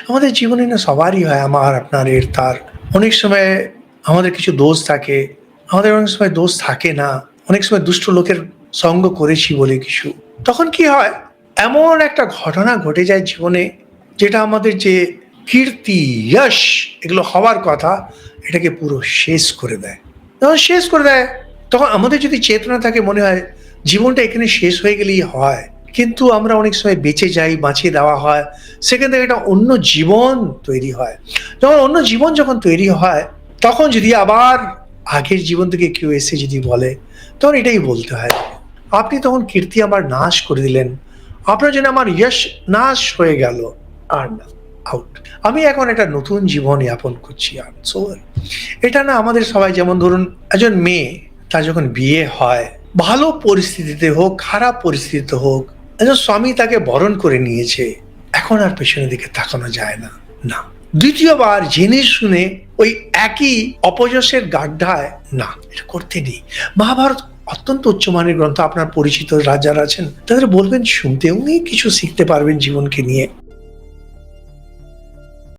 আমাদের জীবনে না সবারই হয়, আমার, আপনার, এর, তার। অনেক সময় আমাদের কিছু দোষ থাকে, আমাদের অনেক সময় দোষ থাকে না। অনেক সময় দুষ্ট লোকের সঙ্গ করেছি বলে কিছু। তখন কি হয়? এমন একটা ঘটনা ঘটে যায় জীবনে, যেটা আমাদের যে কীর্তি, যশ এগুলো হওয়ার কথা, এটাকে পুরো শেষ করে দেয়। যখন শেষ করে দেয়, তখন আমাদের যদি চেতনা থাকে, মনে হয় জীবনটা এখানে শেষ হয়ে গেলেই হয়। কিন্তু আমরা অনেক সময় বেঁচে যাই, বাঁচিয়ে দেওয়া হয়। সেখান থেকে একটা অন্য জীবন তৈরি হয়। যখন অন্য জীবন যখন তৈরি হয়, তখন যদি আবার আগের জীবন থেকে কেউ এসে যদি বলে, তখন এটাই বলতে হয়, আপনি তখন কীর্তি আমার নাশ করে দিলেন। আপনার জন্য আমার যশ নাশ হয়ে গেল। আর না, আউট। আমি এখন একটা নতুন জীবন যাপন করছি। আর সো এটা না, আমাদের সবাই, যেমন ধরুন একজন মেয়ে, তার যখন বিয়ে হয়, ভালো পরিস্থিতিতে হোক, খারাপ পরিস্থিতিতে হোক, একজন স্বামী তাকে বরণ করে নিয়েছে, এখন আর পেছনের দিকে তাকানো যায় না। না, দ্বিতীয়বার জেনে শুনে ওই একই অপযশের গাড্ডায় না, এটা করতে নেই। মহাভারত অত্যন্ত উচ্চমানের গ্রন্থ। আপনার পরিচিত রাজারা আছেন, তাদের বলবেন শুনতে, উনি কিছু শিখতে পারবেন জীবনকে নিয়ে।